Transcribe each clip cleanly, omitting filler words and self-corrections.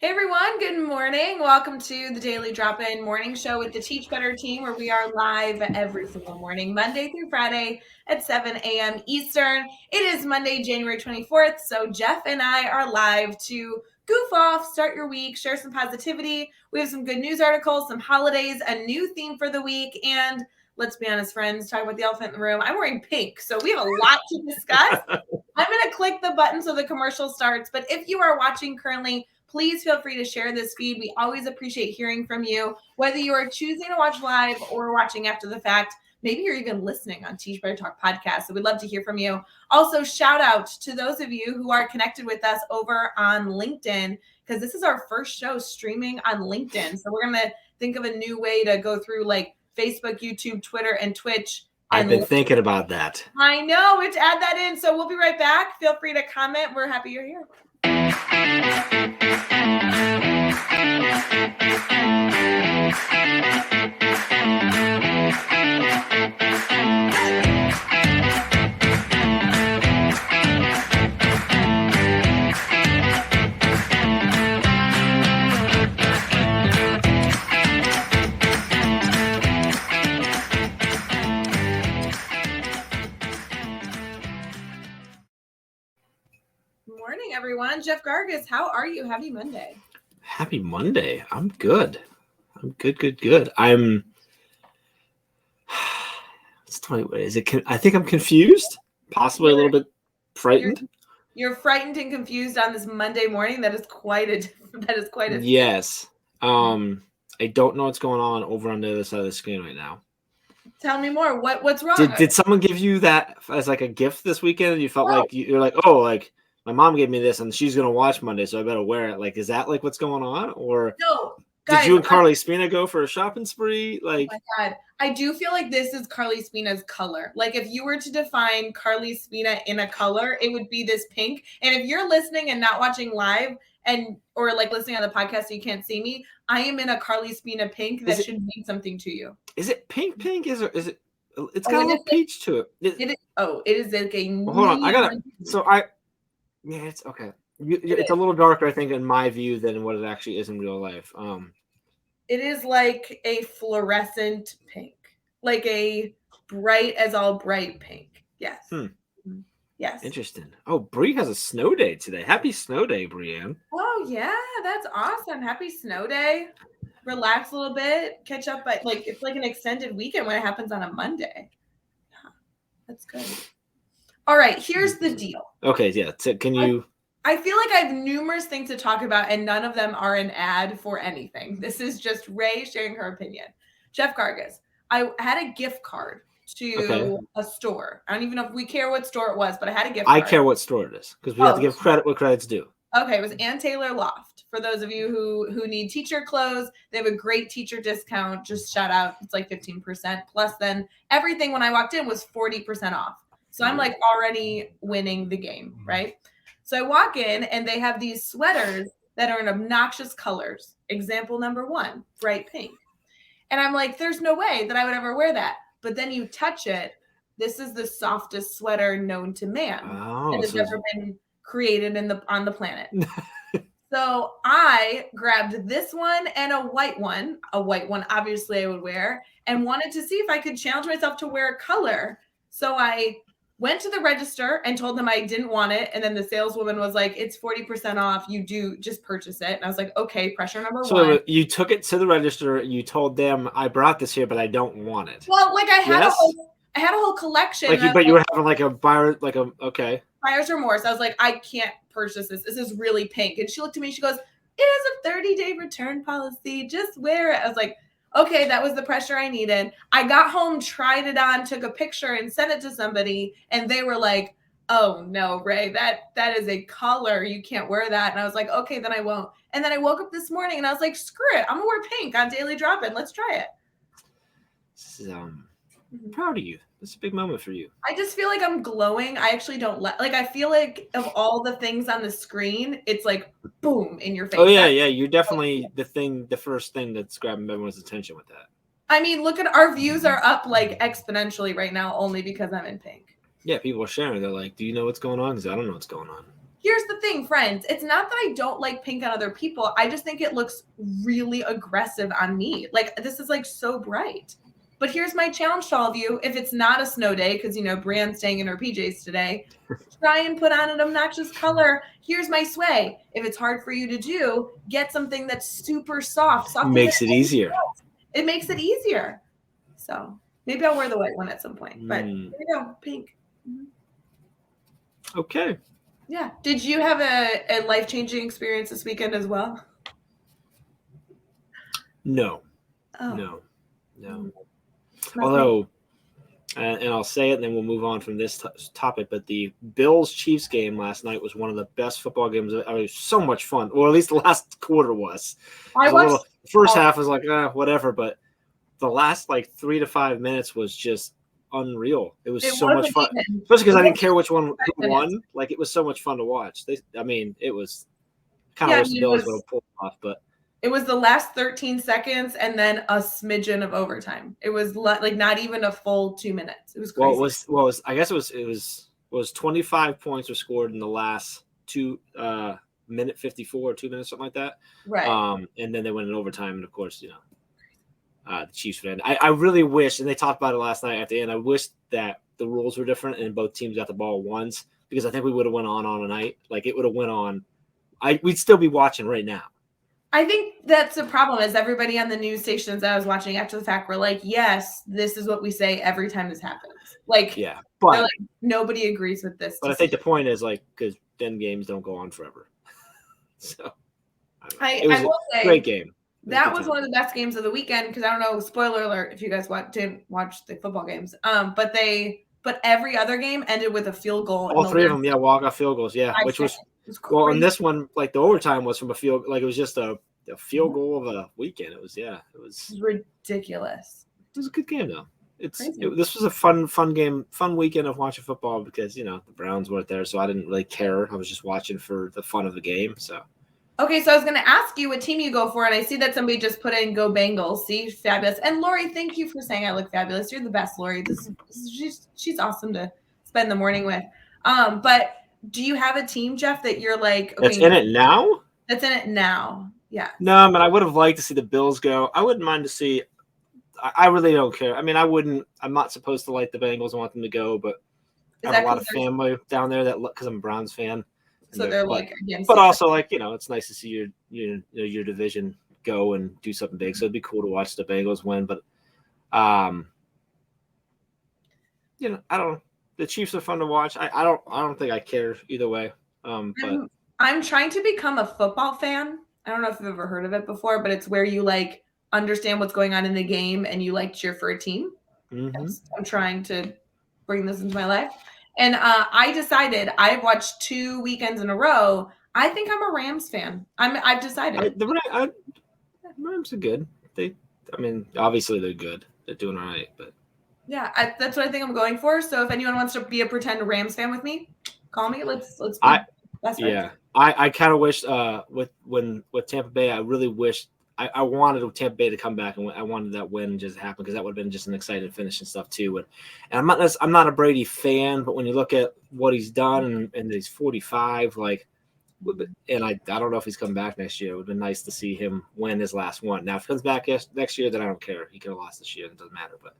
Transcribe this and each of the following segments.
Hey everyone, good morning. Welcome to the Daily Drop-In Morning Show with the Teach Better team, where we are live every single morning, Monday through Friday at 7 a.m. Eastern. It is Monday, January 24th, so Jeff and I are live to goof off, start your week, share some positivity. We have some good news articles, some holidays, a new theme for the week, and let's be honest, friends, talk about the elephant in the room. I'm wearing pink, so we have a lot to discuss. I'm going to click the button so the commercial starts, but if you are watching currently, please feel free to share this feed. We always appreciate hearing from you, whether you are choosing to watch live or watching after the fact. Maybe you're even listening on Teach Better Talk podcast. So we'd love to hear from you. Also, shout out to those of you who are connected with us over on LinkedIn, because this is our first show streaming on LinkedIn. So we're going to think of a new way to go through like Facebook, YouTube, Twitter, and Twitch. I've been thinking about that. I know, we have to add that in. So we'll be right back. Feel free to comment. We're happy you're here. Morning, everyone. Jeff Gargas, how are you? Happy Monday. Happy Monday. I'm good. I'm I think I'm confused, possibly a little bit frightened. You're frightened and confused on this Monday morning. That is quite a yes. I don't know what's going on over on the other side of the screen right now. Tell me more. What's wrong? Did someone give you that as like a gift this weekend? And you felt like you're like, oh, like my mom gave me this and she's gonna watch Monday, so I better wear it. Like, is that like what's going on? Or no, guys, did you and Carly Spina go for a shopping spree? Like, oh my God. I do feel like this is Carly Spina's color. Like, if you were to define Carly Spina in a color, it would be this pink. And if you're listening and not watching live or like listening on the podcast so you can't see me, I am in a Carly Spina pink that should mean something to you. Is it pink? Is it? It's got a little peach to it. It is like a. Well, hold on, I gotta. So yeah, it's okay. It's a little darker, I think, in my view than what it actually is in real life. It is like a fluorescent pink, like a bright as all bright pink. Yes. Yes. Interesting. Oh, Bree has a snow day today. Happy snow day, Brianne. Oh yeah, that's awesome. Happy snow day. Relax a little bit, catch up, but like it's like an extended weekend when it happens on a Monday. Yeah, that's good. All right, here's the deal. Okay, yeah. Can you? I feel like I have numerous things to talk about, and none of them are an ad for anything. This is just Rae sharing her opinion. Jeff Gargas, I had a gift card to a store. I don't even know if we care what store it was, but I had a gift card. I care what store it is because we have to give credit what credit's due. Okay, it was Ann Taylor Loft. For those of you who need teacher clothes, they have a great teacher discount. Just shout out, it's like 15%. Plus then everything when I walked in was 40% off. So I'm like already winning the game, right? So I walk in and they have these sweaters that are in obnoxious colors. Example number 1, bright pink. And I'm like, there's no way that I would ever wear that. But then you touch it. This is the softest sweater known to man that has ever been created on the planet. So I grabbed this one and a white one obviously I would wear, and wanted to see if I could challenge myself to wear a color. So I went to the register and told them I didn't want it. And then the saleswoman was like, it's 40% off. You do just purchase it. And I was like, okay, pressure number 1. So you took it to the register. You told them I brought this here, but I don't want it. Well, like I had a whole collection. But you were having like a buyer, buyer's remorse. I was like, I can't purchase this. This is really pink. And she looked at me, she goes, it has a 30-day return policy. Just wear it. I was like, okay, that was the pressure I needed. I got home, tried it on, took a picture and sent it to somebody. And they were like, oh no, Rae, that is a color. You can't wear that. And I was like, okay, then I won't. And then I woke up this morning and I was like, screw it. I'm gonna wear pink on Daily Drop-In. Let's try it. I'm proud of you. It's a big moment for you. I just feel like I'm glowing. I actually don't I feel like of all the things on the screen, it's like boom in your face. Oh yeah. You're definitely the first thing that's grabbing everyone's attention with that. I mean, look at our views are up like exponentially right now only because I'm in pink. Yeah, people are sharing. They're like, do you know what's going on? Because I don't know what's going on. here's the thing, friends. It's not that I don't like pink on other people. I just think it looks really aggressive on me. Like, this is like so bright. But here's my challenge to all of you. If it's not a snow day, because, you know, Brianne's staying in her PJs today, try and put on an obnoxious color. Here's my sway. If it's hard for you to do, get something that's super soft. Makes it easier. It makes it easier. So maybe I'll wear the white one at some point. But there you go, pink. Okay. Yeah. Did you have a life-changing experience this weekend as well? No. Oh. No. Although, and I'll say it, and then we'll move on from this topic. But the Bills-Chiefs game last night was one of the best football games. I mean, so much fun. Or at least the last quarter was. The first half was like whatever, but the last like 3 to 5 minutes was just unreal. It was so much fun, especially because I didn't care which one who won. Like, it was so much fun to watch. It was kind of wish the Bills would have pulled off, but. It was the last 13 seconds and then a smidgen of overtime. It was like not even a full 2 minutes. It was crazy. I guess it was 25 points were scored in the last minute 54 or 2 minutes, something like that. Right. And then they went in overtime, and of course, you know, the Chiefs would end. I really wish, and they talked about it last night at the end, I wish that the rules were different and both teams got the ball once, because I think we would have went on a night. Like, it would have went on. We'd still be watching right now. I think that's the problem, is everybody on the news stations that I was watching after the fact were like, yes, this is what we say every time this happens. Like, yeah, but like, nobody agrees with this. But I think the point is, like, because then games don't go on forever. So I will say, great game. That was one of the best games of the weekend, because I don't know, spoiler alert if you guys didn't watch the football games. But every other game ended with a field goal. All three of them, walk-off field goals, which was well, and this one, like, the overtime was from a field, like, it was just a field goal of a weekend. It was ridiculous. It was a good game, though. This was a fun game, fun weekend of watching football, because, you know, the Browns weren't there, so I didn't really care. I was just watching for the fun of the game. So. Okay, so I was going to ask you what team you go for, and I see that somebody just put in "Go Bengals." See, fabulous. And Lori, thank you for saying I look fabulous. You're the best, Lori. She's awesome to spend the morning with. But do you have a team, Jeff, that you're like, okay, that's in it now? That's in it now. Yeah. No, but I would have liked to see the Bills go. I wouldn't mind to see. I really don't care. I mean, I'm not supposed to like the Bengals and want them to go, but I have a lot of family down there because I'm a Browns fan. So they're like against. But also, like, you know, it's nice to see your division go and do something big. So it'd be cool to watch the Bengals win. But, you know, I don't know. The Chiefs are fun to watch. I don't think I care either way. But I'm trying to become a football fan. I don't know if you've ever heard of it before, but it's where you like understand what's going on in the game and you like cheer for a team. Mm-hmm. I'm trying to bring this into my life. And I decided I've watched 2 weekends in a row. I think I'm a Rams fan. I've decided. The Rams are good. Obviously they're good. They're doing all right, but yeah, that's what I think I'm going for. So if anyone wants to be a pretend Rams fan with me, call me. Let's be best friends. Yeah, I kind of wish with Tampa Bay, I really wish I wanted Tampa Bay to come back, and I wanted that win just to happen, because that would have been just an exciting finish and stuff too. And I'm not a Brady fan, but when you look at what he's done and he's 45, like, and I don't know if he's coming back next year. It would have been nice to see him win his last one. Now, if he comes back next year, then I don't care. He could have lost this year. It doesn't matter. But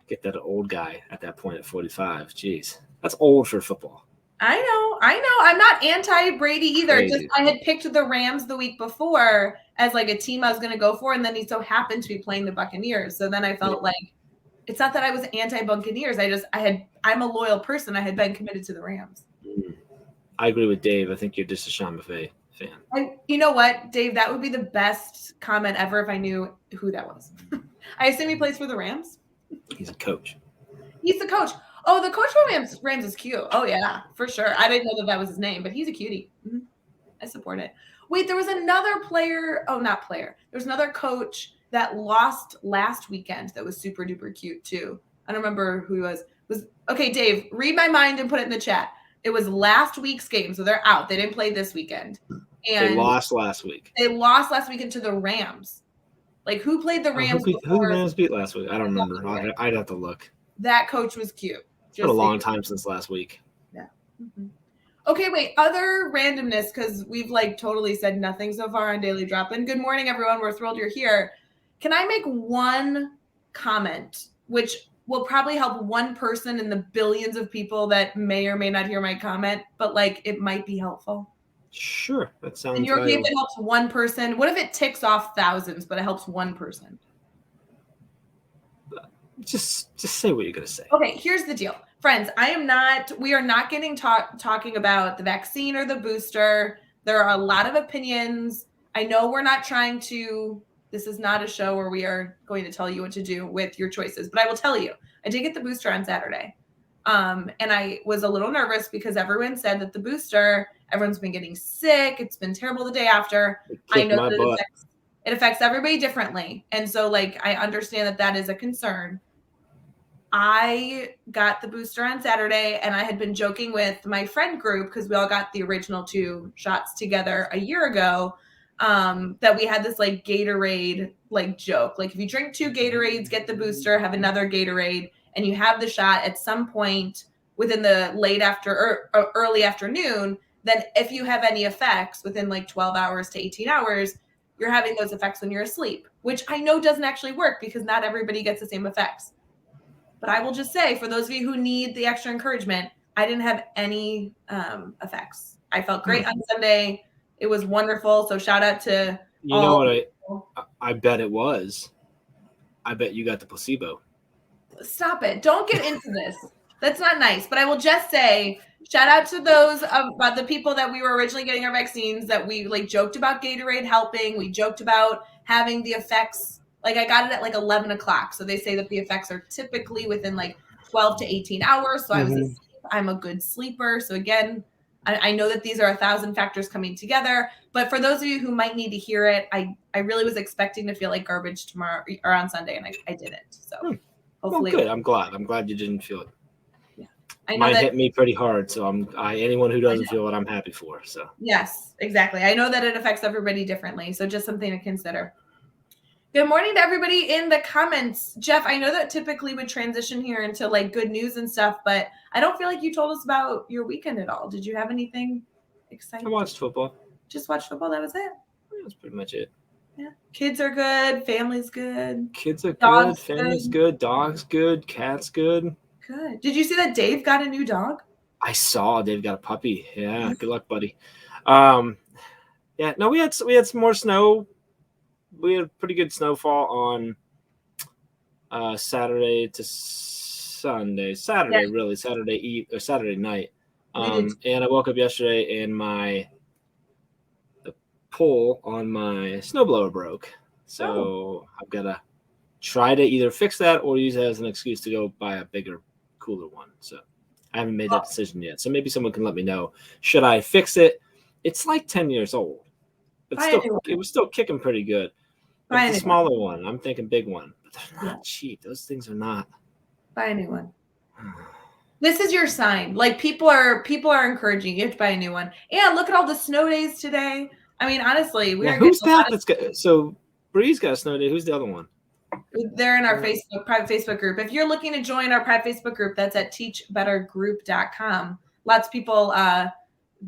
get that old guy at that point at 45. Jeez, that's old for football. I know. I'm not anti-Brady either. Crazy. Just I had picked the Rams the week before as like a team I was going to go for, and then he so happened to be playing the Buccaneers. So then I felt like it's not that I was anti-Buccaneers. I'm a loyal person. I had been committed to the Rams. I agree with Dave. I think you're just a Sean McVay fan. You know what, Dave? That would be the best comment ever if I knew who that was. I assume he plays for the Rams. He's a coach. He's the coach. Oh, the coach for Rams is cute. Oh, yeah, for sure. I didn't know that was his name, but he's a cutie. Mm-hmm. I support it. Wait, there was another player. Oh, not player. There was another coach that lost last weekend that was super duper cute too. I don't remember who he was. Okay, Dave, read my mind and put it in the chat. It was last week's game, so they're out. They didn't play this weekend. And they lost last week. They lost last weekend to the Rams. Like, who played the Rams? Who the Rams beat last week? I don't remember. I'd have to look. That coach was cute. It's been a long time since last week. Yeah. Mm-hmm. Okay, wait. Other randomness, because we've like totally said nothing so far on Daily Drop-In. Good morning, everyone. We're thrilled you're here. Can I make one comment, which will probably help one person in the billions of people that may or may not hear my comment, but like it might be helpful? Sure, that sounds And you're okay if valuable. it helps one person? What if it ticks off thousands, but it helps one person? Just say what you're gonna say. Okay, here's the deal. Friends, we are not getting talking about the vaccine or the booster. There are a lot of opinions. I know we're not trying to, this is not a show where we are going to tell you what to do with your choices, but I will tell you, I did get the booster on Saturday. And I was a little nervous because everyone said that the booster, everyone's been getting sick. It's been terrible the day after. I know that it affects everybody differently. And so like, I understand that is a concern. I got the booster on Saturday and I had been joking with my friend group because we all got the original 2 shots together a year ago, that we had this like Gatorade like joke. Like if you drink 2 Gatorades, get the booster, have another Gatorade, and you have the shot at some point within the late after or early afternoon, then if you have any effects within like 12 hours to 18 hours, you're having those effects when you're asleep, which I know doesn't actually work because not everybody gets the same effects. But I will just say, for those of you who need the extra encouragement, I didn't have any effects. I felt great on Sunday. It was wonderful. So shout out to you know what I bet it was. I bet you got the placebo. Stop it. Don't get into this. That's not nice. But I will just say, shout out to those about the people that we were originally getting our vaccines that we like joked about Gatorade helping. We joked about having the effects. Like I got it at like 11 o'clock. So they say that the effects are typically within like 12 to 18 hours. So I was asleep. I'm a good sleeper. So again, I know that these are 1,000 factors coming together. But for those of you who might need to hear it, I really was expecting to feel like garbage tomorrow or on Sunday, and I didn't. So hopefully, well, good. I'm glad you didn't feel it. Yeah, I know mine that hit me pretty hard. So anyone who doesn't feel it, I'm happy for. So yes, exactly. I know that it affects everybody differently. So just something to consider. Good morning to everybody in the comments. Jeff, I know that typically would transition here into like good news and stuff, but I don't feel like you told us about your weekend at all. Did you have anything exciting? I watched football. Just watched football. That was it. That's pretty much it. Yeah. Kids are good. Family's good. Kids are Dog's good. Family's good. Dog's good. Cat's good. Good. Did you see that Dave got a new dog? I saw Dave got a puppy. Yeah. Good luck, buddy. Yeah. No, we had some more snow. We had pretty good snowfall on Saturday to Sunday. Saturday night. And I woke up yesterday and the pole on my snowblower broke. So I've got to try to either fix that or use it as an excuse to go buy a bigger, cooler one. So I haven't made that decision yet. So maybe someone can let me know. Should I fix it? It's like 10 years old. But it was still kicking pretty good. But it's a smaller one. I'm thinking big one. But they're not cheap. Those things are not. Buy a new one. This is your sign. Like people are encouraging you to buy a new one. Yeah, look at all the snow days today. I mean, honestly, who's that? So Bree's got a snow day. Who's the other one? They're in our private Facebook group. If you're looking to join our private Facebook group, that's at teachbettergroup.com. Lots of people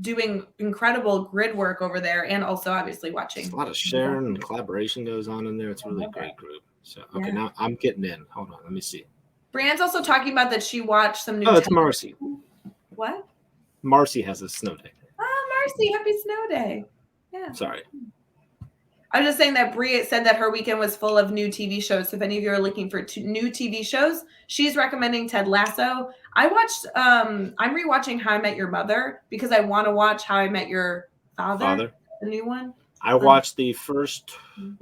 doing incredible grid work over there, and also obviously watching. There's a lot of sharing and collaboration goes on in there. It's really a great group. So okay, now I'm getting in. Hold on, let me see. Brianne's also talking about that she watched some new. Oh, it's Marcy. What? Marcy has a snow day. Oh, Marcy, happy snow day. Yeah. Sorry. I was just saying that Bria said that her weekend was full of new TV shows. So if any of you are looking for new TV shows, she's recommending Ted Lasso. I watched, I'm rewatching How I Met Your Mother because I want to watch How I Met Your Father, the new one. I watched the first 2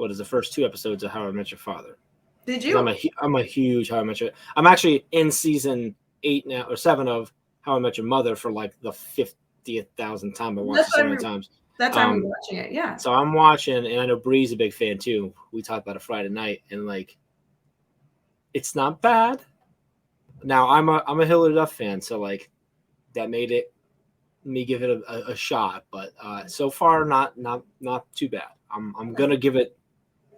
episodes of How I Met Your Father. Did you? I'm a huge How I Met Your. I'm actually in season 8 now or 7 of How I Met Your Mother for like the 50,000th time. I watched it so many times. That's why I'm watching it. Yeah. So I'm watching, and I know Bree's a big fan too. We talked about it Friday night, and like, it's not bad. Now I'm a Hilary Duff fan, so like, that made me give it a shot. But so far, not too bad. I'm gonna give it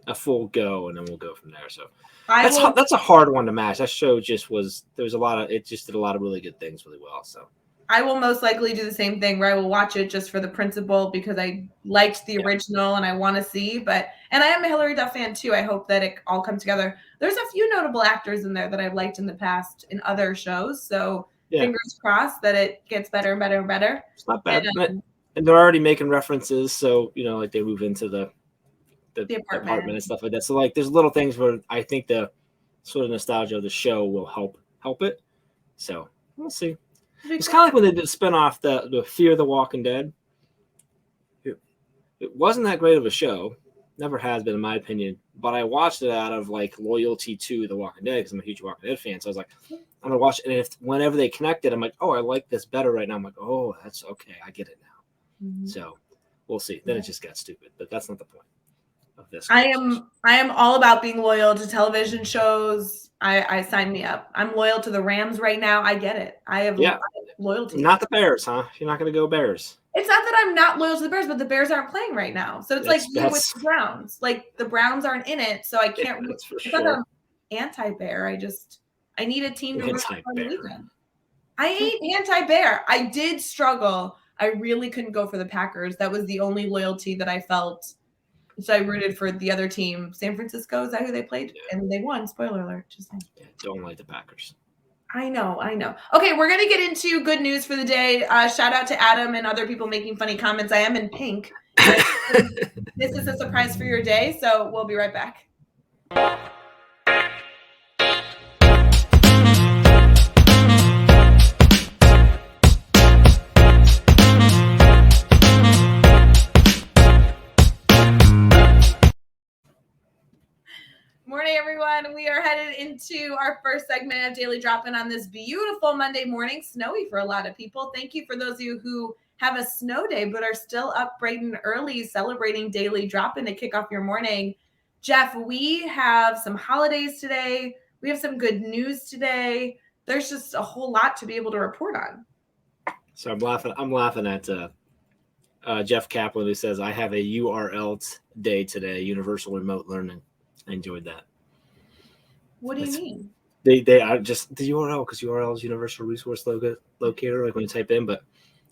a full go, and then we'll go from there. So that's a hard one to match. That show just did a lot of really good things really well. So I will most likely do the same thing where I will watch it just for the principle because I liked the original and I want to see. And I am a Hilary Duff fan too. I hope that it all comes together. There's a few notable actors in there that I've liked in the past in other shows. So fingers crossed that it gets better and better and better. It's not bad. And they're already making references. So, like they move into the apartment and stuff like that. So like there's little things where I think the sort of nostalgia of the show will help it. So we'll see. It's kind of like when they did spin off the Fear the Walking Dead. It wasn't that great of a show. Never has been, in my opinion. But I watched it out of like loyalty to The Walking Dead because I'm a huge Walking Dead fan. So I was like, I'm gonna watch it. And whenever they connected, I'm like, oh, I like this better right now. I'm like, oh, that's okay. I get it now. Mm-hmm. So we'll see. Then it just got stupid. But that's not the point of this. I am all about being loyal to television shows. I sign me up. I'm loyal to the Rams right now. I get it. I have loyalty. Not the Bears, huh? You're not going to go Bears. It's not that I'm not loyal to the Bears, but the Bears aren't playing right now. So it's like you with the Browns. Like the Browns aren't in it, so I can't. That's for sure. I'm anti-Bear. I need a team to root for the weekend. I ain't anti-Bear. I did struggle. I really couldn't go for the Packers. That was the only loyalty that I felt. So I rooted for the other team, San Francisco. Is that who they played? Yeah. And they won. Spoiler alert. Just saying. Yeah, don't like the Packers. I know. Okay, we're going to get into good news for the day. Shout out to Adam and other people making funny comments. I am in pink. This is a surprise for your day, so we'll be right back. Morning, everyone. We are headed into our first segment of Daily Drop-In on this beautiful Monday morning, snowy for a lot of people. Thank you for those of you who have a snow day but are still up bright and early celebrating Daily Drop-In to kick off your morning. Jeff, we have some holidays today. We have some good news today. There's just a whole lot to be able to report on. So I'm laughing at Jeff Kaplan, who says, I have a URL day today, Universal Remote Learning. I enjoyed that. What do you mean? They are just the URL, because URL is Universal Resource Locator, like when you type in. But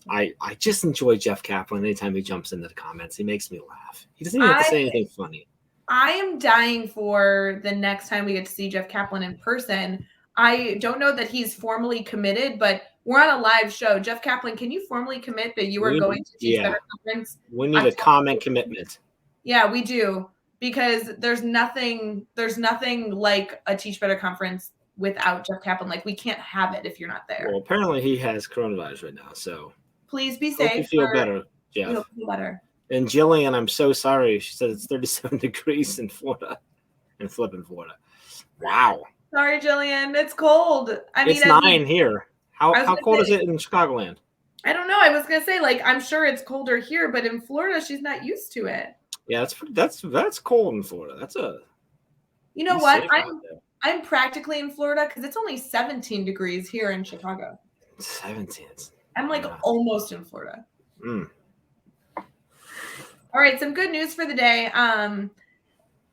I just enjoy Jeff Kaplan anytime he jumps into the comments. He makes me laugh. He doesn't even have to say anything funny. I am dying for the next time we get to see Jeff Kaplan in person. I don't know that he's formally committed, but we're on a live show. Jeff Kaplan, can you formally commit that you are going to Teach Better Conference? We need a comment commitment. Yeah, we do. Because there's nothing like a Teach Better Conference without Jeff Kaplan. Like we can't have it if you're not there. Well, apparently he has coronavirus right now, so please be safe. Hope you feel better, Jeff. Hope you feel better. And Jillian, I'm so sorry. She said it's 37 degrees in Florida, in flipping Florida. Wow. Sorry, Jillian. It's cold. It's 9 here. How cold is it in Chicagoland? I don't know. I was gonna say, like, I'm sure it's colder here, but in Florida, she's not used to it. Yeah, that's cold in Florida. That's a. You know what? I'm practically in Florida because it's only 17 degrees here in Chicago. 17. I'm like almost in Florida. Mm. All right, some good news for the day.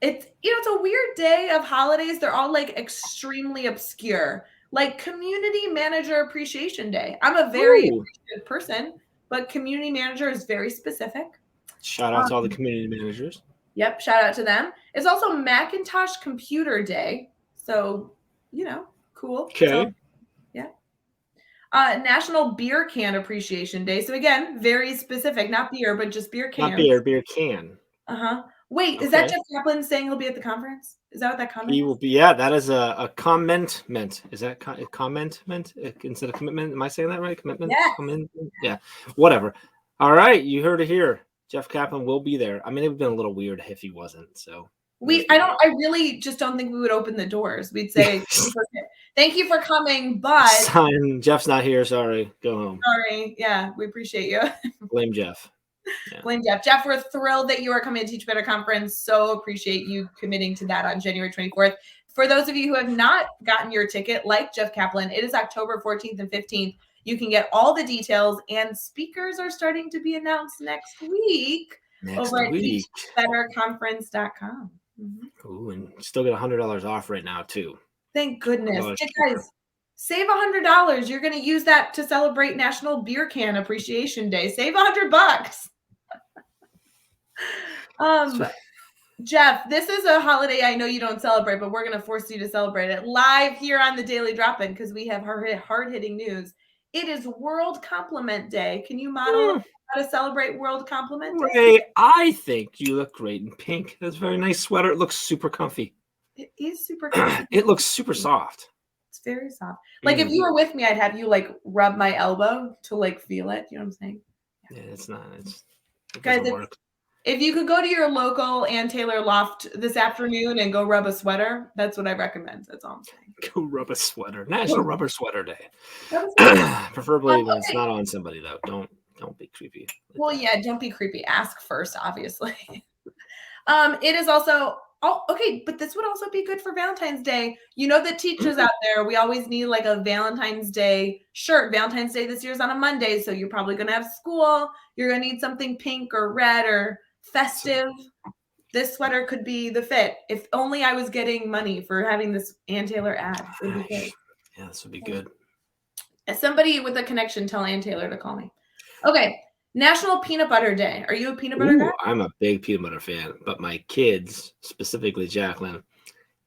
It's a weird day of holidays. They're all like extremely obscure, like Community Manager Appreciation Day. I'm a very appreciative person, but community manager is very specific. Shout out to all the community managers. Yep, shout out to them. It's also Macintosh Computer Day, so cool. Okay. So, yeah. National Beer Can Appreciation Day. So again, very specific, not beer, but just beer can. Not beer can. Wait, is that Jeff Kaplan saying he'll be at the conference? Is that what that comment? He will be. Yeah, that is a commitment. Is that commitment instead of commitment? Am I saying that right? Commitment. Yeah. Commitment? Yeah. Whatever. All right, you heard it here. Jeff Kaplan will be there. I mean, it would have been a little weird if he wasn't. So I really just don't think we would open the doors. We'd say, thank you for coming, but Jeff's not here. Sorry. Go home. Sorry. Yeah, we appreciate you. Blame Jeff. Yeah. Blame Jeff. Jeff, we're thrilled that you are coming to Teach Better Conference. So appreciate you committing to that on January 24th. For those of you who have not gotten your ticket, like Jeff Kaplan, it is October 14th and 15th. You can get all the details, and speakers are starting to be announced next week over at teachbetterconference.com. Ooh, and still get $100 off right now too. Thank goodness. Guys, Save $100. You're going to use that to celebrate National Beer Can Appreciation Day. Save $100. Jeff, this is a holiday I know you don't celebrate, but we're going to force you to celebrate it live here on the Daily Drop-In because we have hard-hitting news. It is World Compliment Day. Can you model how to celebrate World Compliment Day? Rae, I think you look great in pink. That's a very nice sweater. It looks super comfy. It is super comfy. It looks super soft. It's very soft. Like if you were with me, I'd have you like rub my elbow to like feel it. You know what I'm saying? Yeah, it's not. It Guys, doesn't work. If you could go to your local Ann Taylor loft this afternoon and go rub a sweater, that's what I recommend. That's all I'm saying. Go rub a sweater. National Rubber Sweater Day. Preferably when it's not on somebody though. Don't be creepy. Well, yeah, don't be creepy. Ask first, obviously. It is also okay, but this would also be good for Valentine's Day. You know that teachers out there, we always need like a Valentine's Day shirt. Valentine's Day this year is on a Monday, so you're probably gonna have school. You're gonna need something pink or red or festive. This sweater could be the fit. If only I was getting money for having this Ann Taylor ad. It would be good. Yeah, this would be good. As somebody with a connection, tell Ann Taylor to call me. Okay. National Peanut Butter Day. Are you a peanut butter guy? I'm a big peanut butter fan, but my kids, specifically Jacqueline,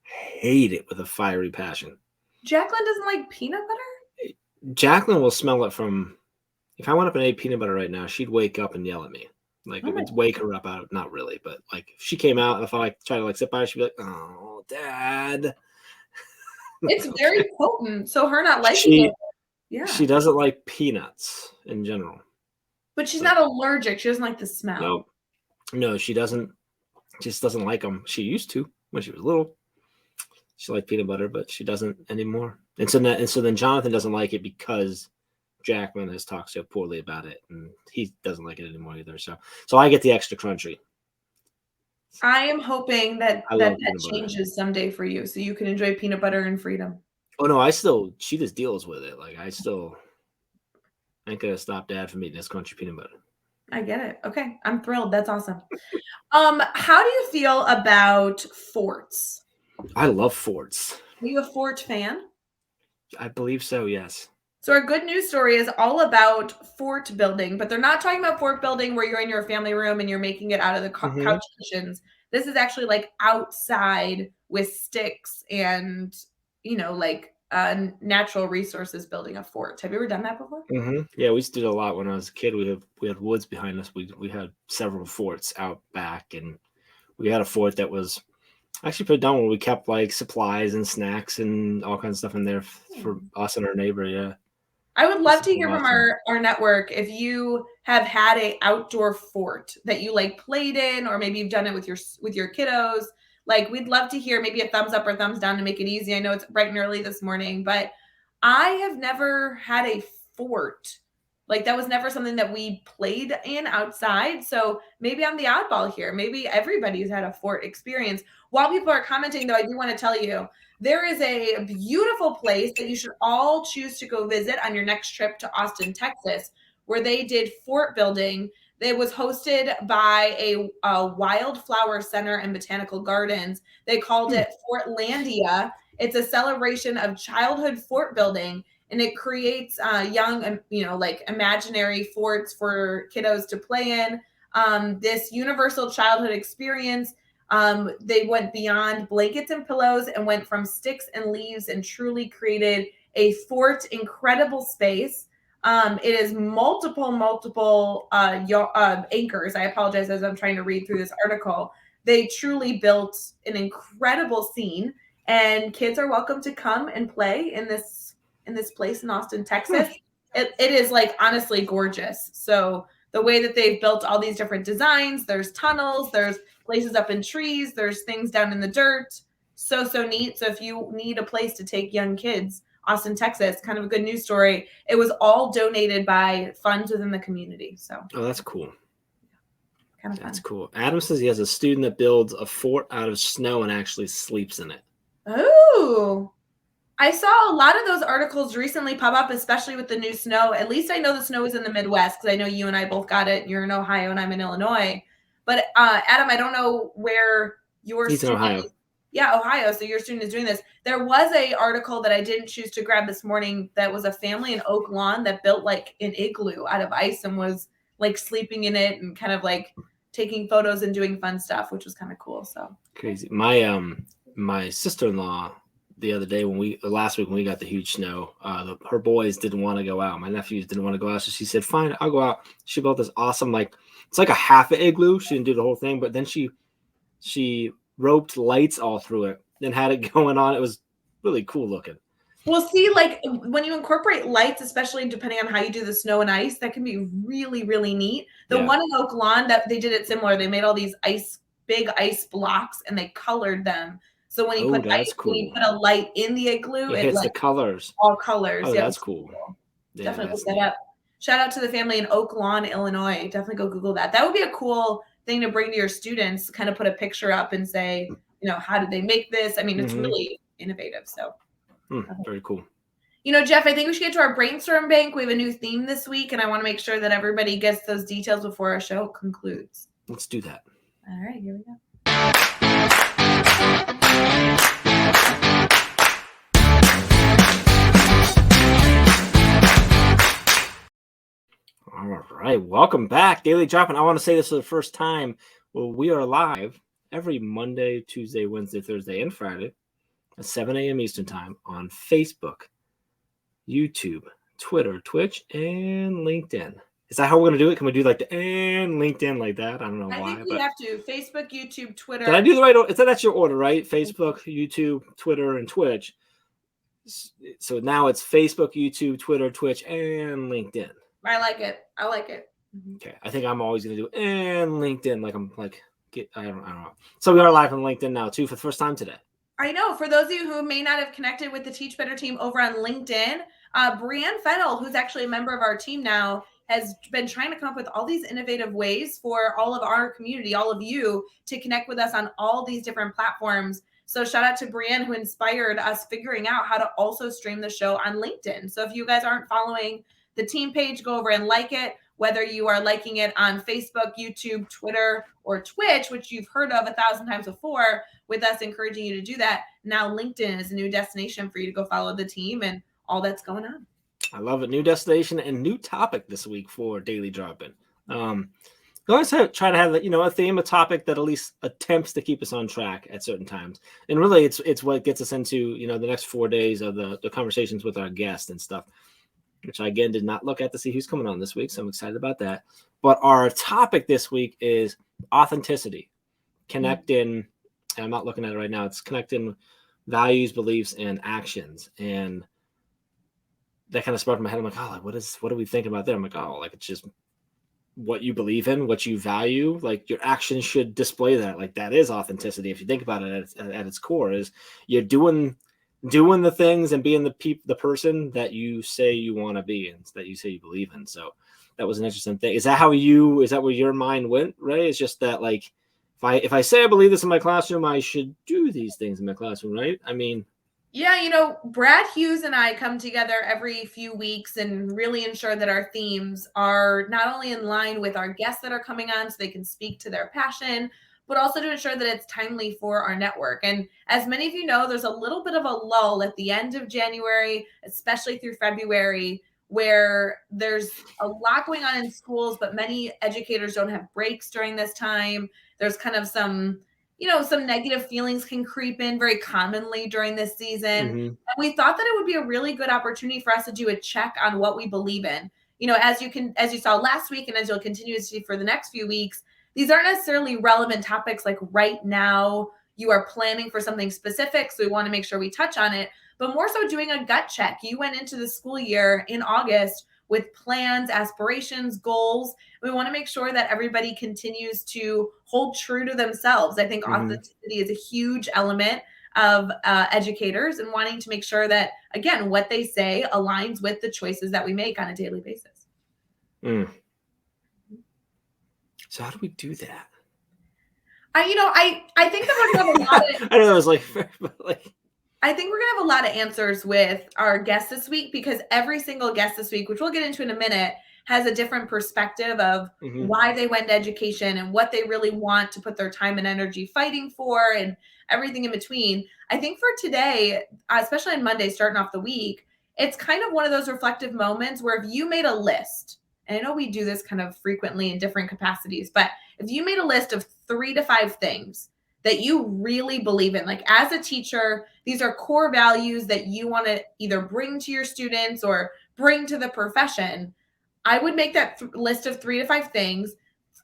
hate it with a fiery passion. Jacqueline doesn't like peanut butter? Jacqueline will smell it from, if I went up and ate peanut butter right now, she'd wake up and yell at me. Like it would wake her up out of, not really, but like if she came out and if I like try to like sit by her, she'd be like, "Oh, Dad." It's very potent. So her not liking it. Yeah. She doesn't like peanuts in general. But she's not allergic. She doesn't like the smell. No, she doesn't. Just doesn't like them. She used to when she was little. She liked peanut butter, but she doesn't anymore. And so then Jonathan doesn't like it because Jacqueline has talked so poorly about it, and he doesn't like it anymore either. So I get the extra crunchy. I am hoping that changes someday for you, so you can enjoy peanut butter and freedom. Oh no, she just deals with it. Like I ain't gonna stop Dad from eating this crunchy peanut butter. I get it. Okay, I'm thrilled. That's awesome. How do you feel about forts? I love forts. Are you a fort fan? I believe so. Yes. So our good news story is all about fort building, but they're not talking about fort building where you're in your family room and you're making it out of the couch cushions. This is actually like outside with sticks and, like natural resources building a fort. Have you ever done that before? Yeah, we used to do a lot when I was a kid. We had woods behind us. We had several forts out back, and we had a fort that was actually pretty done where we kept like supplies and snacks and all kinds of stuff in there for us and our neighbor. Yeah. I would love to hear from our network if you have had a outdoor fort that you like played in, or maybe you've done it with your kiddos. Like we'd love to hear maybe a thumbs up or thumbs down to make it easy. I know it's bright and early this morning, but I have never had a fort. Like that was never something that we played in outside. So maybe I'm the oddball here. Maybe everybody's had a fort experience. While people are commenting though, I do want to tell you, there is a beautiful place that you should all choose to go visit on your next trip to Austin, Texas, where they did fort building. It was hosted by a wildflower center and botanical gardens. They called it Fortlandia. It's a celebration of childhood fort building, and it creates young, like imaginary forts for kiddos to play in. This universal childhood experience. They went beyond blankets and pillows and went from sticks and leaves and truly created a fort incredible space. It is multiple anchors. I apologize as I'm trying to read through this article. They truly built an incredible scene, and kids are welcome to come and play in this place in Austin, Texas. It is like honestly gorgeous. So the way that they've built all these different designs, there's tunnels, there's places up in trees, there's things down in the dirt. So neat. So if you need a place to take young kids, Austin, Texas, kind of a good news story. It was all donated by funds within the community. So that's cool. Kind of fun. That's cool. Adam says he has a student that builds a fort out of snow and actually sleeps in it. Oh, I saw a lot of those articles recently pop up, especially with the new snow. At least I know the snow is in the Midwest because I know you and I both got it. You're in Ohio and I'm in Illinois. But Adam, I don't know where your He's in Ohio. Yeah, Ohio. So your student is doing this. There was a article that I didn't choose to grab this morning that was a family in Oak Lawn that built like an igloo out of ice and was like sleeping in it and kind of like taking photos and doing fun stuff, which was kind of cool. So Crazy. My sister-in-law the other day last week when we got the huge snow, her boys didn't want to go out. My nephews didn't want to go out, so she said, "Fine, I'll go out." She built this awesome it's like a half an igloo. She didn't do the whole thing, but then she roped lights all through it and had it going on. It was really cool looking. Well, see, like when you incorporate lights, especially depending on how you do the snow and ice, that can be really, really neat. The one in Oak Lawn that they did it similar. They made all these big ice blocks and they colored them. So when you put when you put a light in the igloo, it hits the colors. All colors. Oh, that's cool. Yeah, definitely look that up. Shout out to the family in Oak Lawn, Illinois. Definitely go Google that. That would be a cool thing to bring to your students, kind of put a picture up and say, how did they make this? I mean, it's really innovative. So very cool. Jeff, I think we should get to our brainstorm bank. We have a new theme this week, and I want to make sure that everybody gets those details before our show concludes. Let's do that. All right, here we go. All right, welcome back, Daily Drop-In. I want to say this for the first time. Well, we are live every Monday, Tuesday, Wednesday, Thursday, and Friday at 7 a.m. Eastern Time on Facebook, YouTube, Twitter, Twitch, and LinkedIn. Is that how we're going to do it? Can we do like the and LinkedIn like that? I don't know why. I think we have to. Facebook, YouTube, Twitter. Did I do the right order? That's your order, right? Facebook, YouTube, Twitter, and Twitch. So now it's Facebook, YouTube, Twitter, Twitch, and LinkedIn. I like it. Okay. I think I'm always going to do and LinkedIn. I don't know. So we are live on LinkedIn now too for the first time today. I know. For those of you who may not have connected with the Teach Better team over on LinkedIn, Brianne Fennell, who's actually a member of our team now, has been trying to come up with all these innovative ways for all of our community, all of you, to connect with us on all these different platforms. So shout out to Brianne, who inspired us figuring out how to also stream the show on LinkedIn. So if you guys aren't following the team page, go over and like it, whether you are liking it on Facebook, YouTube, Twitter, or Twitch, which you've heard of 1,000 times before, with us encouraging you to do that. Now LinkedIn is a new destination for you to go follow the team and all that's going on. I love it. New destination and new topic this week for Daily Drop-In. We always try to have a theme, a topic that at least attempts to keep us on track at certain times. And really, it's what gets us into the next 4 days of the conversations with our guests and stuff, which I again did not look at to see who's coming on this week, so I'm excited about that. But our topic this week is authenticity, connecting. And I'm not looking at it right now. It's connecting values, beliefs, and actions. And that kind of sparked in my head. I'm like, oh, what are we thinking about there? I'm like, oh, it's just what you believe in, what you value. Like your actions should display that. Like that is authenticity. If you think about it at its core, is you're doing the things and being the person that you say you want to be and that you say you believe in. So that was an interesting thing. Is that where your mind went, Ray? It's just that if I say I believe this in my classroom, I should do these things in my classroom, right? I mean, yeah, Brad Hughes and I come together every few weeks and really ensure that our themes are not only in line with our guests that are coming on so they can speak to their passion, but also to ensure that it's timely for our network. And as many of you know, there's a little bit of a lull at the end of January, especially through February, where there's a lot going on in schools, but many educators don't have breaks during this time. There's kind of some negative feelings can creep in very commonly during this season. Mm-hmm. And we thought that it would be a really good opportunity for us to do a check on what we believe in. As you saw last week and as you'll continue to see for the next few weeks, these aren't necessarily relevant topics like right now you are planning for something specific, so we want to make sure we touch on it, but more so doing a gut check. You went into the school year in August with plans, aspirations, goals. We want to make sure that everybody continues to hold true to themselves. I think authenticity is a huge element of educators and wanting to make sure that, again, what they say aligns with the choices that we make on a daily basis. So how do we do that? I think that we're going to have a lot of... I know that was I think we're going to have a lot of answers with our guests this week because every single guest this week, which we'll get into in a minute, has a different perspective of why they went to education and what they really want to put their time and energy fighting for and everything in between. I think for today, especially on Monday, starting off the week, it's kind of one of those reflective moments where if you made a list, and I know we do this kind of frequently in different capacities, but if you made a list of 3 to 5 things that you really believe in, like as a teacher, these are core values that you want to either bring to your students or bring to the profession, I would make that list of 3 to 5 things,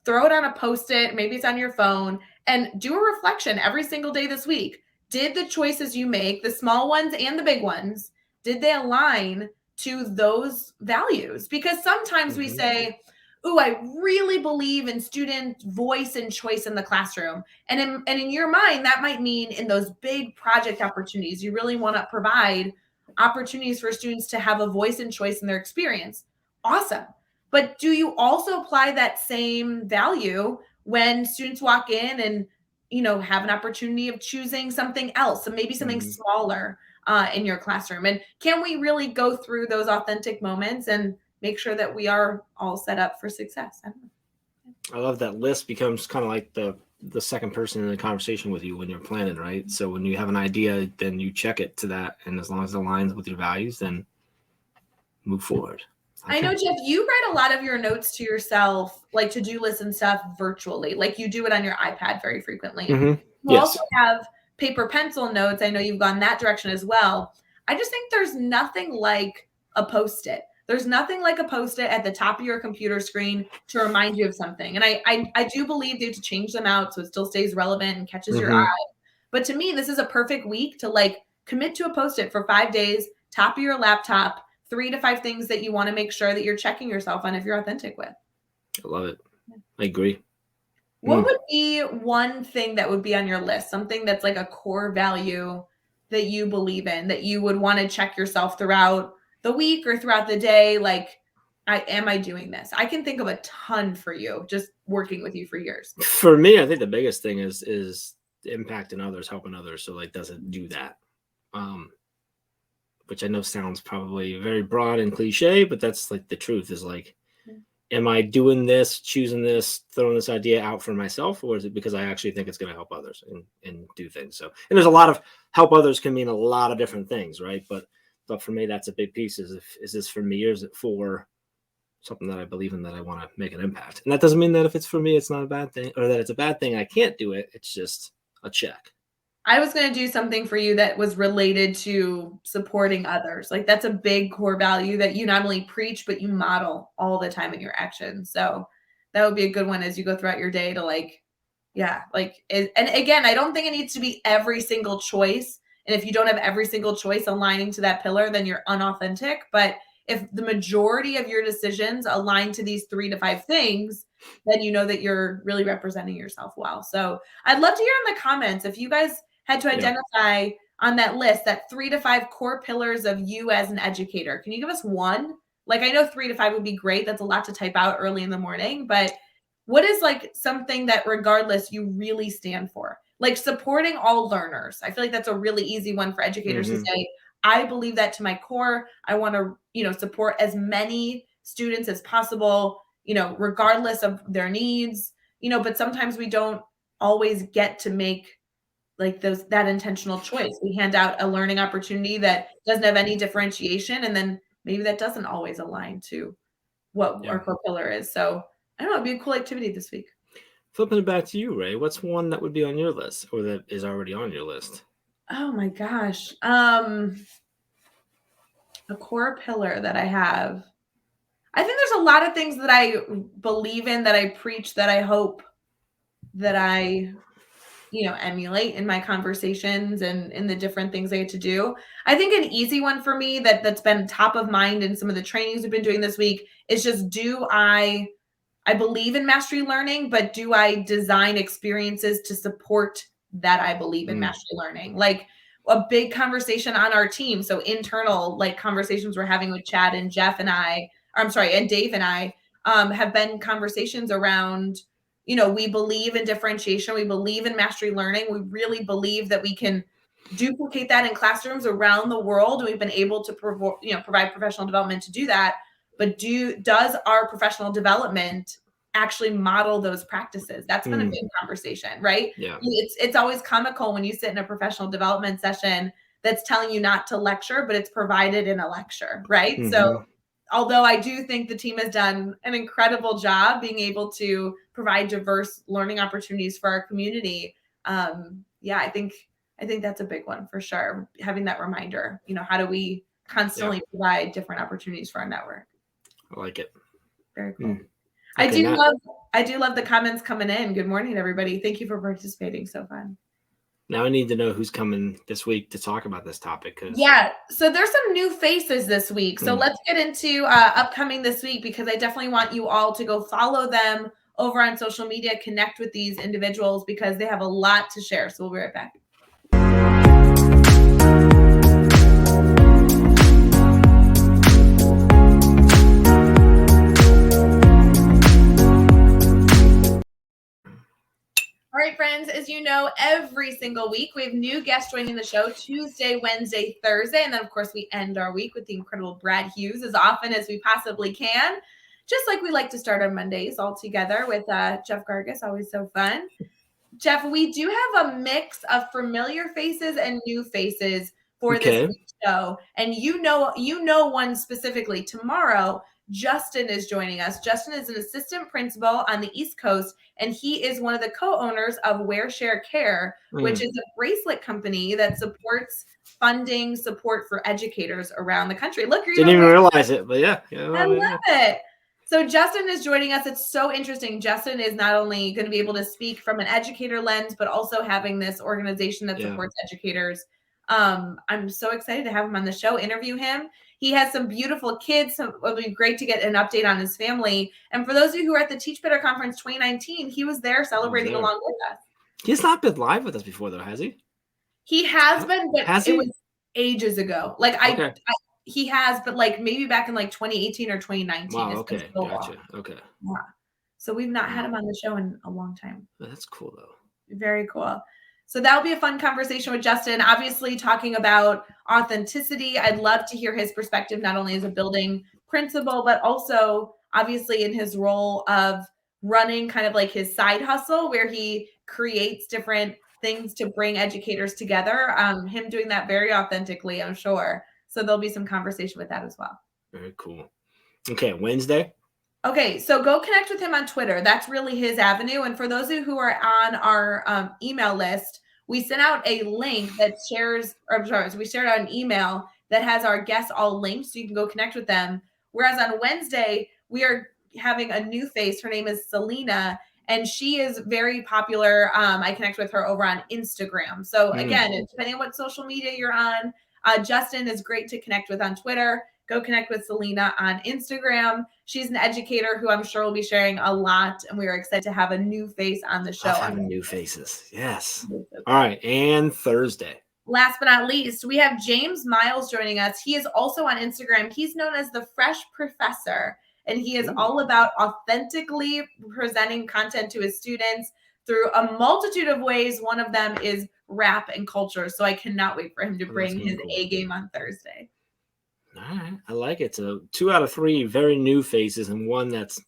throw it on a Post-it, maybe it's on your phone, and do a reflection every single day this week. Did the choices you make, the small ones and the big ones, did they align to those values? Because sometimes we say, "Ooh, I really believe in student voice and choice in the classroom." And in your mind, that might mean in those big project opportunities, you really want to provide opportunities for students to have a voice and choice in their experience. Awesome. But do you also apply that same value when students walk in and, have an opportunity of choosing something else, so maybe something smaller in your classroom? And can we really go through those authentic moments and make sure that we are all set up for success? I love that list becomes kind of like the second person in the conversation with you when you're planning, right? So when you have an idea, then you check it to that. And as long as it aligns with your values, then move forward. Okay. I know, Jeff, you write a lot of your notes to yourself, like to-do lists and stuff virtually. Like you do it on your iPad very frequently. You also have paper pencil notes. I know you've gone that direction as well. I just think there's nothing like a Post-it. There's nothing like a Post-it at the top of your computer screen to remind you of something. And I do believe they have to change them out so it still stays relevant and catches your eye. But to me, this is a perfect week to like commit to a Post-it for 5 days, top of your laptop, 3 to 5 things that you want to make sure that you're checking yourself on if you're authentic with. I love it. I agree. What would be one thing that would be on your list? Something that's like a core value that you believe in, that you would want to check yourself throughout the week or throughout the day? Like, am I doing this? I can think of a ton for you just working with you for years. For me, I think the biggest thing is impacting others, helping others. So like, doesn't do that. Which I know sounds probably very broad and cliche, but that's like the truth is like, am I doing this, choosing this, throwing this idea out for myself, or is it because I actually think it's going to help others and do things? So, and there's a lot of help others can mean a lot of different things, right? But for me, that's a big piece is this for me or is it for something that I believe in that I want to make an impact? And that doesn't mean that if it's for me, it's not a bad thing or that it's a bad thing. I can't do it. It's just a check. I was going to do something for you that was related to supporting others. Like that's a big core value that you not only preach, but you model all the time in your actions. So that would be a good one as you go throughout your day to like, and again, I don't think it needs to be every single choice. And if you don't have every single choice aligning to that pillar, then you're unauthentic. But if the majority of your decisions align to these 3 to 5 things, then you know that you're really representing yourself well. So I'd love to hear in the comments if you guys had to identify on that list that 3 to 5 core pillars of you as an educator. Can you give us one? Like I know 3 to 5 would be great. That's a lot to type out early in the morning, but what is like something that regardless you really stand for? Like supporting all learners. I feel like that's a really easy one for educators to say, I believe that to my core. I want to, support as many students as possible, regardless of their needs, but sometimes we don't always get to make like that intentional choice. We hand out a learning opportunity that doesn't have any differentiation. And then maybe that doesn't always align to what our core pillar is. So I don't know, it'd be a cool activity this week. Flipping it back to you, Rae, what's one that would be on your list or that is already on your list? Oh my gosh. A core pillar that I have. I think there's a lot of things that I believe in, that I preach, that I hope that I emulate in my conversations and in the different things I get to do. I think an easy one for me that's been top of mind in some of the trainings we've been doing this week is just, I believe in mastery learning, but do I design experiences to support that I believe in mastery learning? Like a big conversation on our team. So internal, like conversations we're having with Chad and Jeff and and Dave and I have been conversations around, we believe in differentiation. We believe in mastery learning. We really believe that we can duplicate that in classrooms around the world. We've been able to provide professional development to do that. but does our professional development actually model those practices? That's been a big conversation, right? Yeah. It's always comical when you sit in a professional development session that's telling you not to lecture, but it's provided in a lecture, right? So although I do think the team has done an incredible job being able to provide diverse learning opportunities for our community, yeah, I think that's a big one for sure. Having that reminder, how do we constantly provide different opportunities for our network? I like it. Very cool. Okay, I do love the comments coming in. Good morning, everybody. Thank you for participating. So fun. Now I need to know who's coming this week to talk about this topic. Yeah, so there's some new faces this week. So let's get into upcoming this week, because I definitely want you all to go follow them over on social media, connect with these individuals because they have a lot to share. So we'll be right back. All right, friends, as you know, every single week we have new guests joining the show Tuesday, Wednesday, Thursday. And then, of course, we end our week with the incredible Brad Hughes as often as we possibly can. Just like we like to start our Mondays all together with Jeff Gargis. Always so fun. Jeff, we do have a mix of familiar faces and new faces for this week's show. And you know one specifically. Tomorrow, Justin is joining us. Justin is an assistant principal on the East Coast, and he is one of the co-owners of Wear Share Care, which is a bracelet company that supports funding support for educators around the country. Look, didn't even realize it, but yeah. I love it. So Justin is joining us. It's so interesting. Justin is not only going to be able to speak from an educator lens, but also having this organization that supports educators. I'm so excited to have him on the show, interview him. He has some beautiful kids. So it'll be great to get an update on his family. And for those of you who are at the Teach Better Conference 2019, he was there celebrating along with us. He's not been live with us before, though, has he? He has been, but it was ages ago. Like he has, but like maybe back in like 2018 or 2019. Wow, okay, gotcha. Okay. Yeah. So we've not had him on the show in a long time. That's cool, though. Very cool. So that'll be a fun conversation with Justin, obviously talking about authenticity. I'd love to hear his perspective, not only as a building principal, but also obviously in his role of running kind of like his side hustle where he creates different things to bring educators together. Him doing that very authentically, I'm sure. So there'll be some conversation with that as well. Very cool. Okay, Wednesday. Okay, so go connect with him on Twitter. That's really his avenue. And for those of you who are on our email list, we sent out a link that we shared out an email that has our guests all linked, so you can go connect with them. Whereas on Wednesday, we are having a new face. Her name is Selena, and she is very popular. I connect with her over on Instagram. So again, depending on what social media you're on, Justin is great to connect with on Twitter. Go connect with Selena on Instagram. She's an educator who I'm sure will be sharing a lot, and we are excited to have a new face on the show. Having new faces, yes. All right, and Thursday. Last but not least, we have James Miles joining us. He is also on Instagram. He's known as the Fresh Professor, and he is all about authentically presenting content to his students through a multitude of ways. One of them is rap and culture. So I cannot wait for him to bring his A game on Thursday. All right. I like it. So 2 out of 3 very new faces and one that's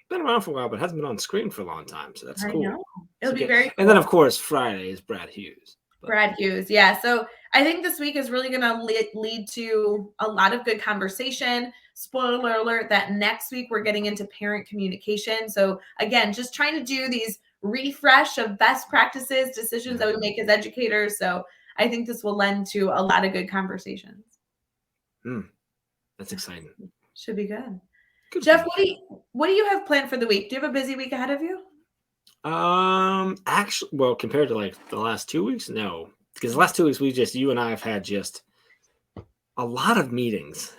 been around for a while, but hasn't been on screen for a long time. So that's cool. Know. It'll be very cool. And then, of course, Friday is Brad Hughes. Brad Hughes. Yeah. So I think this week is really going to lead to a lot of good conversation. Spoiler alert that next week we're getting into parent communication. So again, just trying to do these refresh of best practices, decisions that we make as educators. So I think this will lend to a lot of good conversations. That's exciting. Should be good. Jeff, what do you have planned for the week? Do you have a busy week ahead of you? Actually, well, compared to like the last 2 weeks, no, because the last 2 weeks you and I have had just a lot of meetings,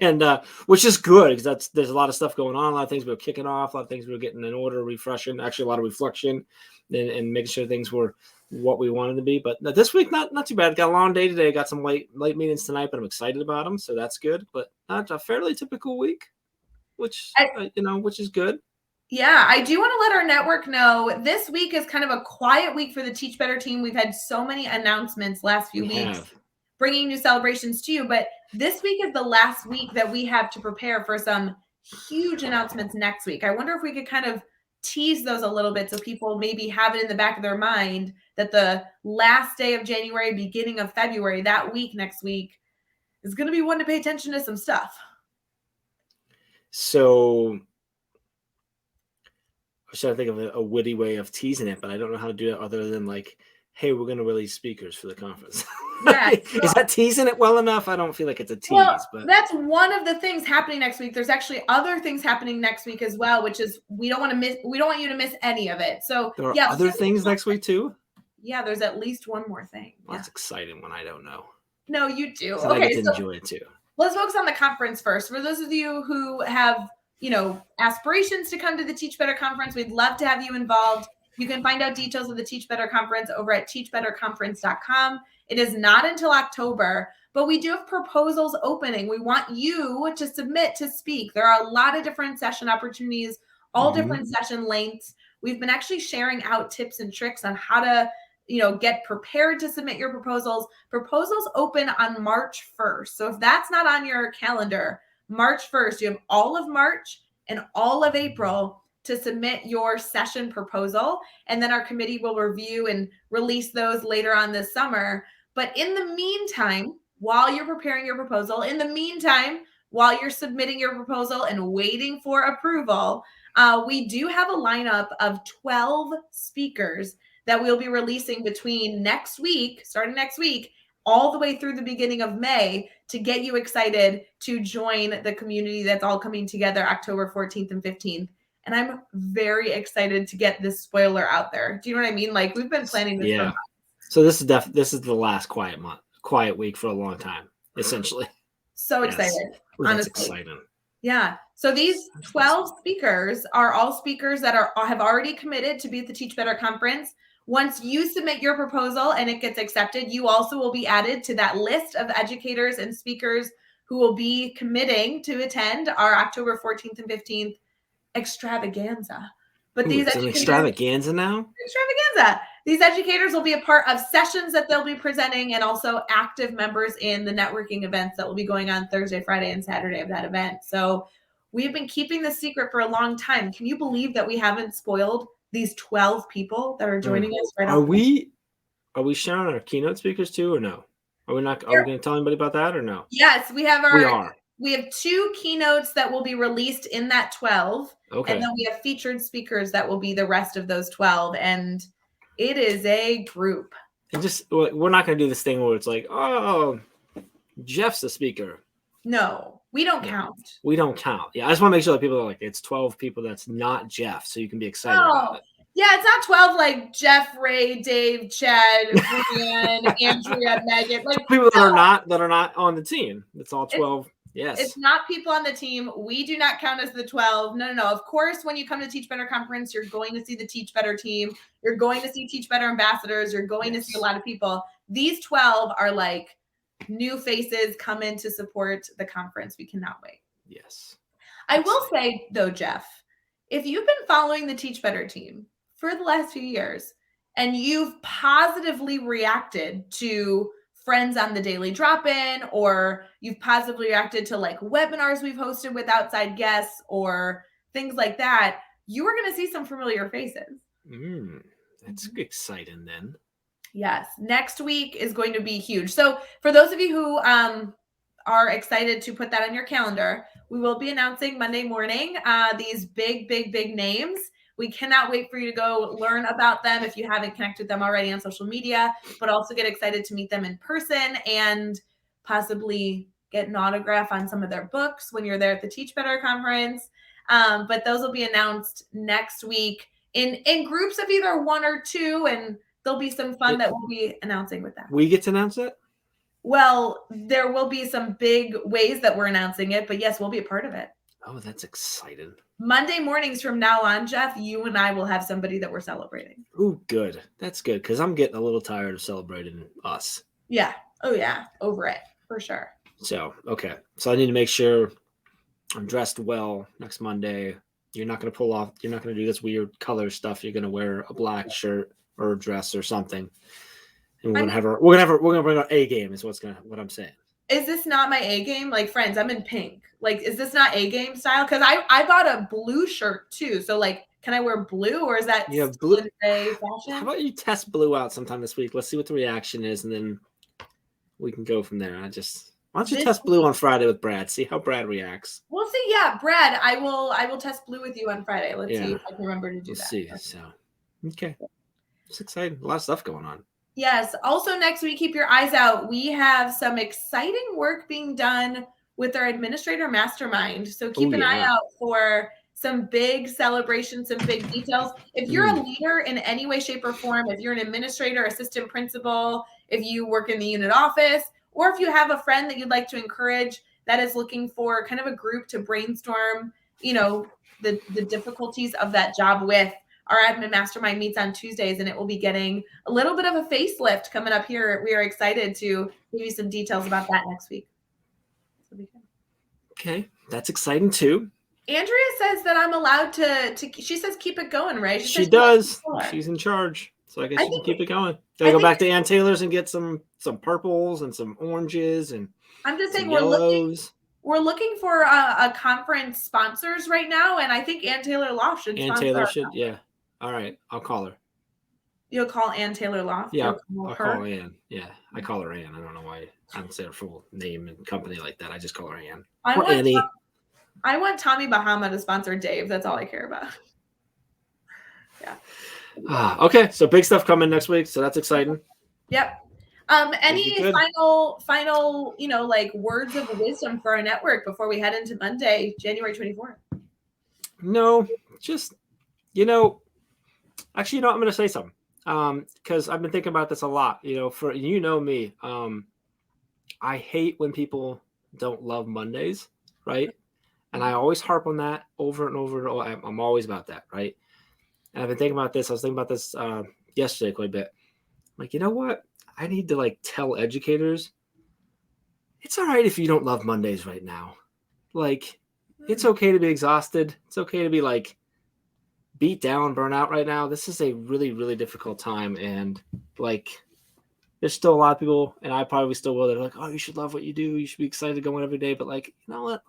and which is good because there's a lot of stuff going on, a lot of things we were kicking off, a lot of things we were getting in order, refreshing, actually a lot of reflection, and making sure things were what we wanted to be. But this week, not too bad. Got a long day today. Got some late meetings tonight, but I'm excited about them, so that's good. But not a fairly typical week, which is good. Yeah, I do want to let our network know this week is kind of a quiet week for the Teach Better team. We've had so many announcements last few weeks. bringing new celebrations to you. But this week is the last week that we have to prepare for some huge announcements next week. I wonder if we could kind of tease those a little bit so people maybe have it in the back of their mind that the last day of January, beginning of February, that week next week is going to be one to pay attention to some stuff. So I was trying to think of a witty way of teasing it, but I don't know how to do it other than like, hey, we're going to release speakers for the conference. Yeah. Is that teasing it well enough? I don't feel like it's a tease. Well, but that's one of the things happening next week. There's actually other things happening next week as well, which is we don't want you to miss any of it. So there are other things next week too? Yeah, there's at least one more thing. Well, that's exciting when I don't know. No, you do. So okay, I get to enjoy it too. Let's focus on the conference first. For those of you who have, aspirations to come to the Teach Better Conference, we'd love to have you involved. You can find out details of the Teach Better Conference over at teachbetterconference.com. It is not until October, but we do have proposals opening. We want you to submit to speak. There are a lot of different session opportunities, all different session lengths. We've been actually sharing out tips and tricks on how to get prepared to submit your proposals. Proposals open on March 1st. So if that's not on your calendar, March 1st, you have all of March and all of April to submit your session proposal. And then our committee will review and release those later on this summer. But in the meantime, while you're preparing your proposal, while you're submitting your proposal and waiting for approval, we do have a lineup of 12 speakers that we'll be releasing between starting next week, all the way through the beginning of May to get you excited to join the community that's all coming together October 14th and 15th. And I'm very excited to get this spoiler out there. Do you know what I mean? Like, we've been planning this for months. So this is the last quiet week for a long time, essentially. So excited. Ooh, that's exciting. Yeah. So these 12 speakers are all speakers that have already committed to be at the Teach Better Conference. Once you submit your proposal and it gets accepted, you also will be added to that list of educators and speakers who will be committing to attend our October 14th and 15th extravaganza. But it's an extravaganza now? Extravaganza. These educators will be a part of sessions that they'll be presenting and also active members in the networking events that will be going on Thursday, Friday, and Saturday of that event. So we've been keeping this secret for a long time. Can you believe that we haven't spoiled these 12 people that are joining us right now? Are we sharing our keynote speakers too, or no? Are we going to tell anybody about that, or no? Yes, we have we have 2 keynotes that will be released in that 12. Okay. And then we have featured speakers that will be the rest of those 12. And it is a group. And we're not going to do this thing where it's like, oh, Jeff's a speaker. No, we don't count. We don't count. Yeah, I just want to make sure that people are like, it's 12 people that's not Jeff, so you can be excited about it. Yeah, it's not 12 like Jeff, Ray, Dave, Chad, Brian, Andrea, Megan. Like people that are not on the team. It's all 12. Yes. It's not people on the team. We do not count as the 12. No. Of course, when you come to Teach Better Conference, you're going to see the Teach Better team. You're going to see Teach Better ambassadors. You're going to see a lot of people. These 12 are like new faces come in to support the conference. We cannot wait. Yes. I will say, though, Jeff, if you've been following the Teach Better team for the last few years and you've positively reacted to friends on the daily drop-in, or you've positively reacted to like webinars we've hosted with outside guests or things like that, you are going to see some familiar faces. That's exciting then. Yes. Next week is going to be huge. So for those of you who are excited to put that on your calendar, we will be announcing Monday morning these big names. We cannot wait for you to go learn about them if you haven't connected with them already on social media, but also get excited to meet them in person and possibly get an autograph on some of their books when you're there at the Teach Better Conference. But those will be announced next week in groups of either 1 or 2, and there'll be some fun that we'll be announcing with that. We get to announce it? Well, there will be some big ways that we're announcing it, but yes, we'll be a part of it. Oh, that's exciting. Monday mornings from now on, Jeff, you and I will have somebody that we're celebrating. Ooh, good. That's good, because I'm getting a little tired of celebrating us. Yeah. Oh, yeah. Over it, for sure. So, okay. So I need to make sure I'm dressed well next Monday. You're not going to do this weird color stuff. You're going to wear a black shirt or a dress or something. And we're gonna bring our A game is what I'm saying. Is this not my A game? Like, friends, I'm in pink. Like, is this not A game style? Because I bought a blue shirt too. So like, can I wear blue, or is that blue fashion? How about you test blue out sometime this week? Let's see what the reaction is, and then we can go from there. Why don't you test blue on Friday with Brad? See how Brad reacts. We'll see. Yeah, Brad, I will test blue with you on Friday. Let's see if I can remember to do that. See. So, okay, it's exciting. A lot of stuff going on. Yes. Also, next week, keep your eyes out. We have some exciting work being done with our administrator mastermind. So keep an eye out for some big celebrations, some big details. If you're a leader in any way, shape, or form, if you're an administrator, assistant principal, if you work in the unit office, or if you have a friend that you'd like to encourage that is looking for kind of a group to brainstorm, the difficulties of that job with, our admin mastermind meets on Tuesdays, and it will be getting a little bit of a facelift coming up here. We are excited to give you some details about that next week. Okay, that's exciting too. Andrea says that I'm allowed to she says keep it going, Rae. She does. She's in charge. So I guess you can keep it going. Gotta go back to Ann Taylor's and get some purples and some oranges and I'm just saying we're looking for a conference sponsors right now, and I think Ann Taylor Loft should sponsor. Ann Taylor should, yeah. All right, I'll call her. You'll call Ann Taylor Loft? Yeah, I'll call Ann. Yeah, I call her Ann. I don't know why I don't say her full name and company like that. I just call her Ann. Or Annie. I want Tommy Bahama to sponsor Dave. That's all I care about. Yeah. Okay, so big stuff coming next week. So that's exciting. Yep. Any final, like words of wisdom for our network before we head into Monday, January 24th? No, just, actually, I'm going to say something. Because I've been thinking about this a lot, me. I hate when people don't love Mondays, right? And I always harp on that over and over. I'm always about that, right? And I've been thinking about this. I was thinking about this yesterday quite a bit. Like, you know what? I need to tell educators, it's all right if you don't love Mondays right now. Like, it's okay to be exhausted. It's okay to be beat down, burn out right now. This is a really, really difficult time. And there's still a lot of people, and I probably still will, that are like, oh, you should love what you do. You should be excited to go in every day. But you know what?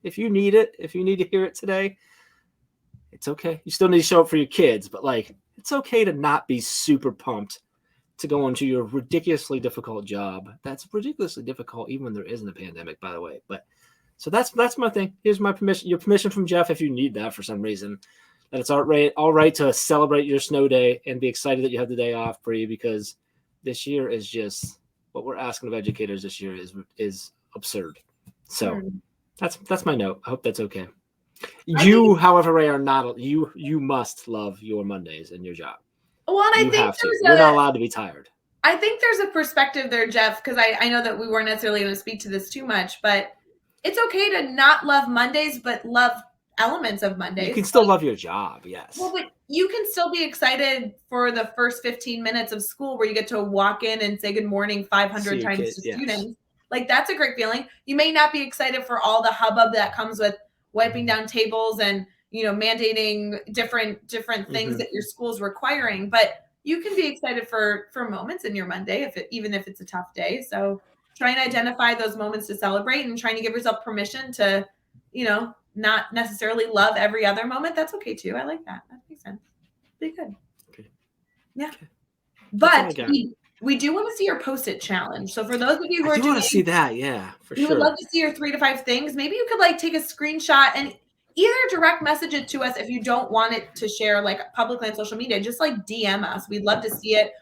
If you need it, if you need to hear it today, it's okay. You still need to show up for your kids, but it's okay to not be super pumped to go into your ridiculously difficult job. That's ridiculously difficult, even when there isn't a pandemic, by the way. But so that's my thing. Here's my permission. Your permission from Jeff, if you need that for some reason, that it's all right to celebrate your snow day and be excited that you have the day off, Bree, because this year is just what we're asking of educators this year is absurd. So that's my note. I hope that's okay. However, Rae, are not. You must love your Mondays and your job. Well, and I think you're not allowed to be tired. I think there's a perspective there, Jeff, because I know that we weren't necessarily going to speak to this too much, but it's okay to not love Mondays, but love elements of Mondays. You can still love your job, yes. Well, but you can still be excited for the first 15 minutes of school where you get to walk in and say good morning 500 times to students. That's a great feeling. You may not be excited for all the hubbub that comes with wiping down tables and mandating different things that your school's requiring, but you can be excited for moments in your Monday even if it's a tough day. So try and identify those moments to celebrate and trying to give yourself permission to not necessarily love every other moment. That's okay too. I like that. That makes sense. Be good. Okay. Yeah. Okay. But we do want to see your Post-it challenge. So for those of you who want to see that, yeah, for sure. We would love to see your 3 to 5 things. Maybe you could take a screenshot and either direct message it to us if you don't want it to share publicly on social media. Just DM us. We'd love to see it.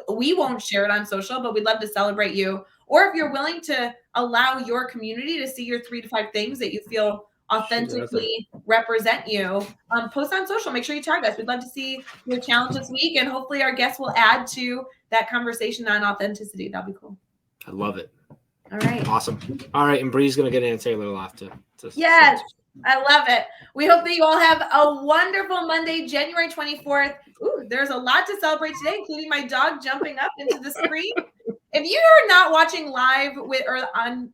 We won't share it on social, but we'd love to celebrate you. Or if you're willing to allow your community to see your 3 to 5 things that you feel authentically represent you, post on social. Make sure you tag us. We'd love to see your challenge this week, and hopefully our guests will add to that conversation on authenticity. That'd be cool. I love it. All right. Awesome. All right, and Bree's gonna get Ann Taylor Loft to yes. I love it. We hope that you all have a wonderful Monday, January 24th. Ooh, there's a lot to celebrate today, including my dog jumping up into the screen. If you are not watching live or on,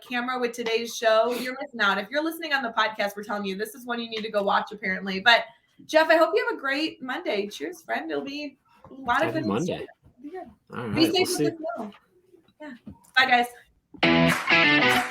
camera with today's show, you're missing out. If you're listening on the podcast, we're telling you this is one you need to go watch, apparently. But Jeff, I hope you have a great Monday. Cheers, friend. It'll be a lot of good Monday. Be good. All right, Be safe we'll with see. the snow. Yeah. Bye, guys.